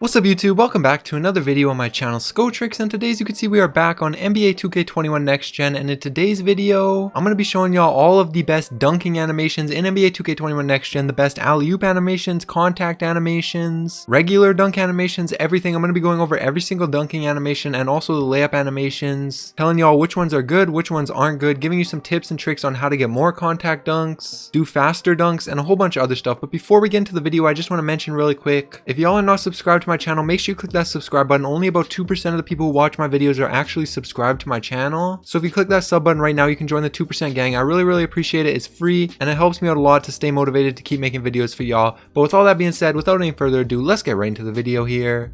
What's up YouTube, welcome back to another video on my channel Skotrix, and today as you can see we are back on NBA 2K21 Next Gen, and in today's video I'm going to be showing y'all all of the best dunking animations in NBA 2K21 Next Gen, the best alley-oop animations, contact animations, regular dunk animations, everything. I'm going to be going over every single dunking animation and also the layup animations, telling y'all which ones are good, which ones aren't good, giving you some tips and tricks on how to get more contact dunks, do faster dunks, and a whole bunch of other stuff. But before we get into the video, I just want to mention really quick, if y'all are not subscribed to my channel, make sure you click that subscribe button. Only about 2% of the people who watch my videos are actually subscribed to my channel, so if you click that sub button right now, you can join the 2% gang. I really appreciate it. It's free and it helps me out a lot to stay motivated to keep making videos for y'all. But with all that being said, without any further ado, let's get right into the video here.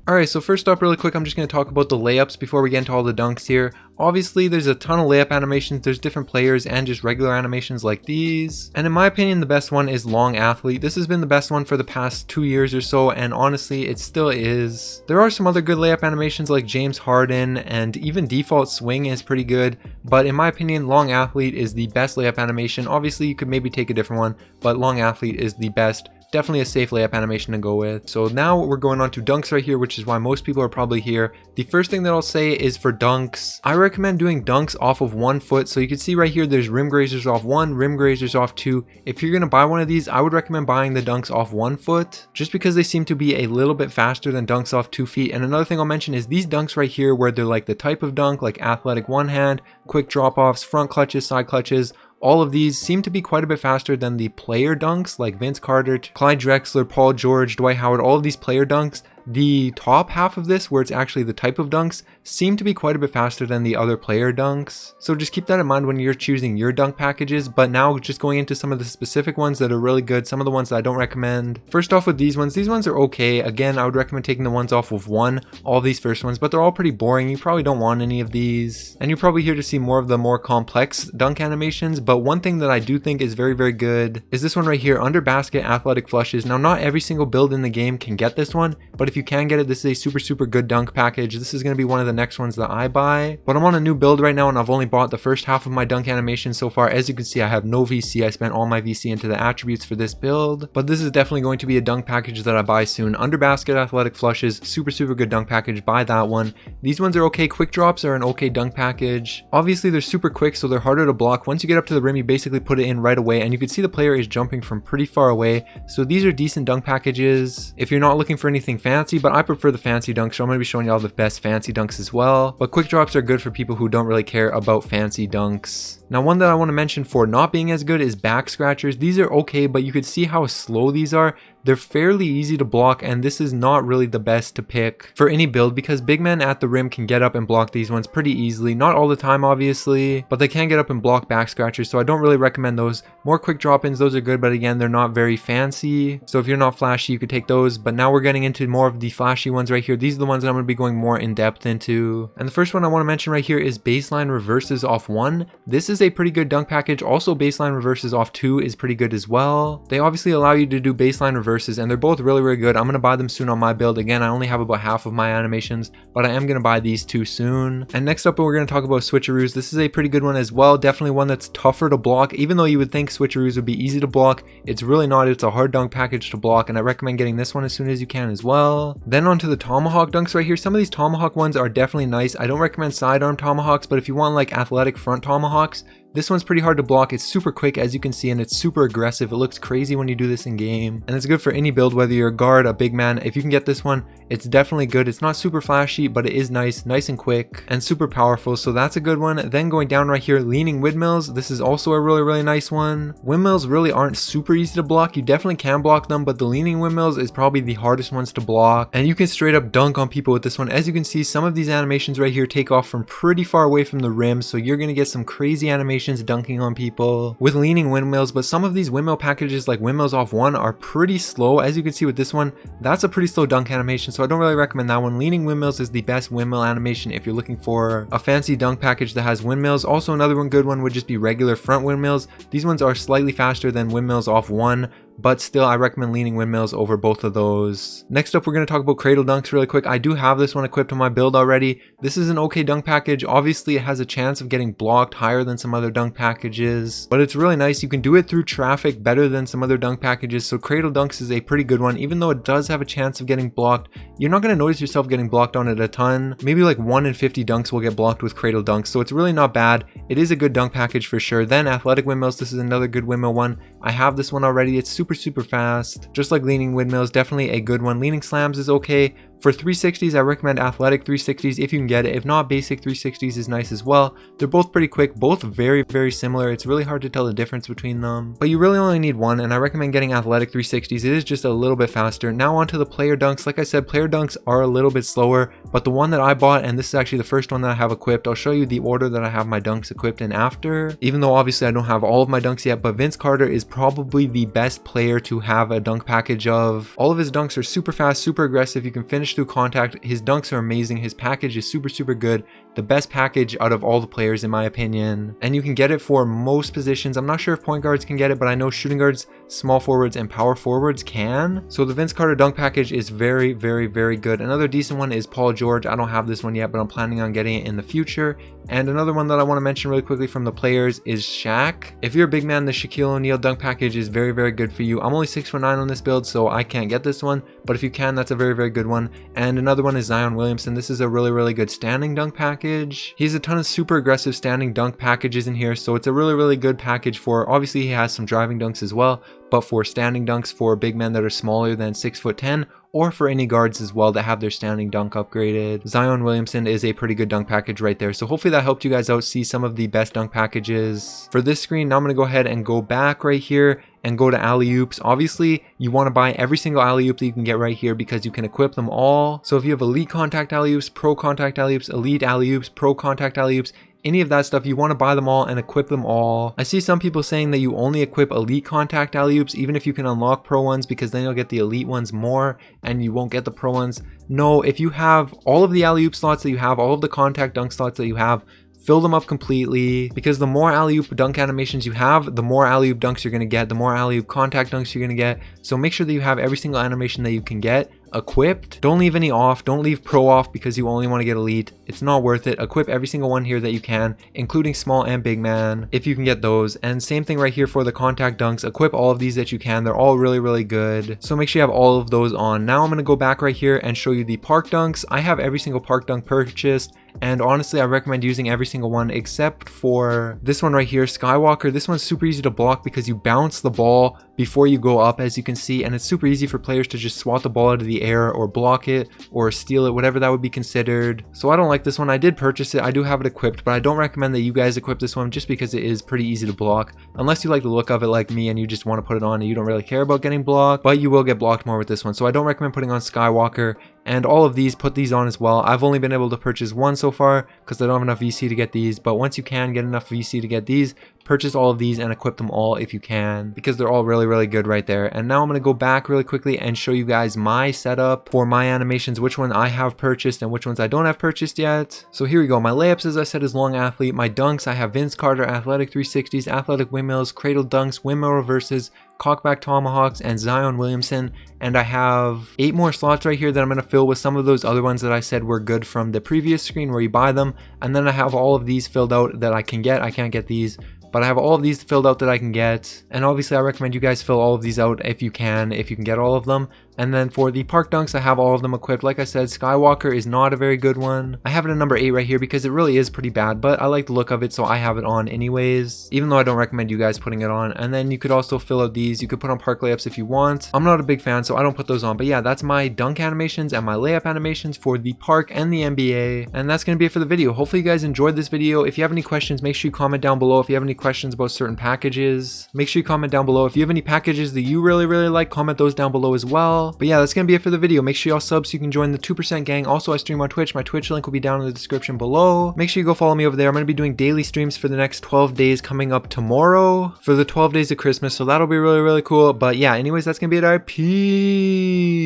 Alright, so first up really quick, I'm just going to talk about the layups before we get into all the dunks here. Obviously, there's a ton of layup animations, there's different players and just regular animations like these. And in my opinion, the best one is Long Athlete. This has been the best one for the past 2 years or so, and honestly, it still is. There are some other good layup animations like James Harden, and even Default Swing is pretty good. But in my opinion, Long Athlete is the best layup animation. Obviously, you could maybe take a different one, but Long Athlete is the best. Definitely a safe layup animation to go with. So now we're going on to dunks right here, which is why most people are probably here. The first thing that I'll say is for dunks, I recommend doing dunks off of 1 foot. So you can see right here, there's rim grazers off 1, rim grazers off 2. If you're gonna buy one of these, I would recommend buying the dunks off 1 foot, just because they seem to be a little bit faster than dunks off 2 feet. And another thing I'll mention is these dunks right here, where they're like the type of dunk, like athletic one hand, quick drop offs, front clutches, side clutches. All of these seem to be quite a bit faster than the player dunks like Vince Carter, Clyde Drexler, Paul George, Dwight Howard. All of these player dunks, the top half of this, where it's actually the type of dunks, seem to be quite a bit faster than the other player dunks. So just keep that in mind when you're choosing your dunk packages. But now just going into some of the specific ones that are really good, some of the ones that I don't recommend. First off with these ones are okay. Again, I would recommend taking the ones off of 1, all these first ones, but they're all pretty boring. You probably don't want any of these. And you're probably here to see more of the more complex dunk animations. But one thing that I do think is very good is this one right here, Under Basket Athletic Flushes. Now not every single build in the game can get this one, but if you can get it, this is a super good dunk package. This is going to be one of the next ones that I buy. But I'm on a new build right now and I've only bought the first half of my dunk animation so far. As you can see, I have no VC. I spent all my VC into the attributes for this build. But this is definitely going to be a dunk package that I buy soon. Under Basket Athletic Flushes, super good dunk package. Buy that one. These ones are okay. Quick drops are an okay dunk package. Obviously, they're super quick, so they're harder to block. Once you get up to the rim, you basically put it in right away, and you can see the player is jumping from pretty far away. So these are decent dunk packages if you're not looking for anything fancy, but I prefer the fancy dunks, so I'm going to be showing y'all the best fancy dunks as well. But quick drops are good for people who don't really care about fancy dunks. Now one that I want to mention for not being as good is back scratchers. These are okay, but you could see how slow these are. They're fairly easy to block, and this is not really the best to pick for any build because big men at the rim can get up and block these ones pretty easily. Not all the time obviously, but they can get up and block back scratchers, so I don't really recommend those. More quick drop-ins, those are good, but again, they're not very fancy. So if you're not flashy, you could take those. But now we're getting into more of the flashy ones right here. These are the ones that I'm going to be going more in depth into. And the first one I want to mention right here is baseline reverses off 1. This is a pretty good dunk package. Also baseline reverses off 2 is pretty good as well. They obviously allow you to do baseline reverses, and they're both really good. I'm going to buy them soon on my build. Again, I only have about half of my animations, but I am going to buy these 2 soon. And next up, we're going to talk about switcheroos. This is a pretty good one as well. Definitely one that's tougher to block. Even though you would think switcheroos would be easy to block, it's really not. It's a hard dunk package to block, and I recommend getting this one as soon as you can as well. Then onto the tomahawk dunks right here. Some of these tomahawk ones are definitely nice. I don't recommend sidearm tomahawks, but if you want like athletic front tomahawks, this one's pretty hard to block. It's super quick as you can see, and it's super aggressive. It looks crazy when you do this in game, and it's good for any build, whether you're a guard, a big man. If you can get this one, it's definitely good. It's not super flashy, but it is nice and quick and super powerful, so that's a good one. Then going down right here, leaning windmills. This is also a really nice one. Windmills really aren't super easy to block. You definitely can block them, but the leaning windmills is probably the hardest ones to block, and you can straight up dunk on people with this one. As you can see, some of these animations right here take off from pretty far away from the rim, so you're gonna get some crazy animations dunking on people with leaning windmills. But some of these windmill packages like windmills off 1 are pretty slow. As you can see with this one, that's a pretty slow dunk animation, so I don't really recommend that one. Leaning windmills is the best windmill animation if you're looking for a fancy dunk package that has windmills. Also another good one would just be regular front windmills. These ones are slightly faster than windmills off 1, but still I recommend leaning windmills over both of those. Next up, we're going to talk about cradle dunks really quick. I do have this one equipped on my build already. This is an okay dunk package. Obviously, it has a chance of getting blocked higher than some other dunk packages, but it's really nice. You can do it through traffic better than some other dunk packages, so cradle dunks is a pretty good one. Even though it does have a chance of getting blocked, you're not going to notice yourself getting blocked on it a ton. Maybe like 1 in 50 dunks will get blocked with cradle dunks, so it's really not bad. It is a good dunk package for sure. Then athletic windmills, this is another good windmill one. I have this one already. It's super fast, just like leaning windmills. Definitely a good one. Leaning slams is okay. For 360s, I recommend athletic 360s if you can get it. If not, basic 360s is nice as well. They're both pretty quick, both very similar. It's really hard to tell the difference between them, but you really only need one, and I recommend getting athletic 360s. It is just a little bit faster. Now onto the player dunks. Like I said, player dunks are a little bit slower, but the one that I bought, and this is actually the first one that I have equipped, I'll show you the order that I have my dunks equipped in after, even though obviously I don't have all of my dunks yet. But Vince Carter is probably the best player to have a dunk package of. All of his dunks are super fast, super aggressive. You can finish through contact. His dunks are amazing. His package is super good. The best package out of all the players in my opinion, and you can get it for most positions. I'm not sure if point guards can get it, but I know shooting guards, small forwards, and power forwards can. So the Vince Carter dunk package is very good. Another decent one is Paul George. I don't have this one yet, but I'm planning on getting it in the future. And another one that I want to mention really quickly from the players is Shaq. If you're a big man, the Shaquille O'Neal dunk package is very good for you. I'm only 6'9" on this build, so I can't get this one, but if you can, that's a very good one. And another one is Zion Williamson. This is a really good standing dunk package. He has a ton of super aggressive standing dunk packages in here, so it's a really good package for, obviously he has some driving dunks as well, but for standing dunks for big men that are smaller than 6'10", or for any guards as well that have their standing dunk upgraded. Zion Williamson is a pretty good dunk package right there. So hopefully that helped you guys out see some of the best dunk packages for this screen. Now I'm going to go ahead and go back right here and go to alley-oops. Obviously, you want to buy every single alley-oop that you can get right here because you can equip them all. So if you have elite contact alley-oops, pro contact alley-oops, elite alley-oops, pro contact alley-oops, any of that stuff, you want to buy them all and equip them all. I see some people saying that you only equip elite contact alley-oops even if you can unlock pro ones, because then you'll get the elite ones more and you won't get the pro ones. No, if you have all of the alley-oop slots that you have, all of the contact dunk slots that you have, fill them up completely, because the more alley-oop dunk animations you have, the more alley-oop dunks you're going to get, the more alley-oop contact dunks you're going to get. So make sure that you have every single animation that you can get equipped. Don't leave any off. Don't leave pro off because you only want to get elite. It's not worth it. Equip every single one here that you can, including small and big man, if you can get those. And same thing right here for the contact dunks. Equip all of these that you can. They're all really good. So make sure you have all of those on. Now I'm going to go back right here and show you the park dunks. I have every single park dunk purchased, and honestly I recommend using every single one except for this one right here, Skywalker. This one's super easy to block because you bounce the ball before you go up, as you can see, and it's super easy for players to just swat the ball out of the air or block it or steal it, whatever that would be considered. So I don't like this one. I did purchase it. I do have it equipped, but I don't recommend that you guys equip this one just because it is pretty easy to block, unless you like the look of it like me and you just want to put it on and you don't really care about getting blocked, but you will get blocked more with this one. So I don't recommend putting on Skywalker. And all of these, put these on as well. I've only been able to purchase one so far because I don't have enough VC to get these, but once you can get enough VC to get these, purchase all of these and equip them all if you can, because they're all really good right there. And now I'm going to go back really quickly and show you guys my setup for my animations, which one I have purchased and which ones I don't have purchased yet. So here we go. My layups, as I said, is long athlete. My dunks, I have Vince Carter, athletic 360s, athletic windmills, cradle dunks, windmill reverses, cockback tomahawks, and Zion Williamson. And I have 8 more slots right here that I'm going to fill with some of those other ones that I said were good from the previous screen where you buy them. And then I have all of these filled out that I can get. I can't get these, but I have all of these filled out that I can get. And obviously I recommend you guys fill all of these out if you can get all of them. And then for the park dunks, I have all of them equipped. Like I said, Skywalker is not a very good one. I have it at number 8 right here because it really is pretty bad, but I like the look of it, so I have it on anyways, even though I don't recommend you guys putting it on. And then you could also fill out these. You could put on park layups if you want. I'm not a big fan, so I don't put those on. But yeah, that's my dunk animations and my layup animations for the park and the NBA. And that's going to be it for the video. Hopefully you guys enjoyed this video. If you have any questions, make sure you comment down below. If you have any questions about certain packages, make sure you comment down below. If you have any packages that you really like, comment those down below as well. But yeah, that's going to be it for the video. Make sure y'all sub so you can join the 2% gang. Also, I stream on Twitch. My Twitch link will be down in the description below. Make sure you go follow me over there. I'm going to be doing daily streams for the next 12 days coming up tomorrow for the 12 days of Christmas. So that'll be really cool. But yeah, anyways, that's going to be it. All right, peace.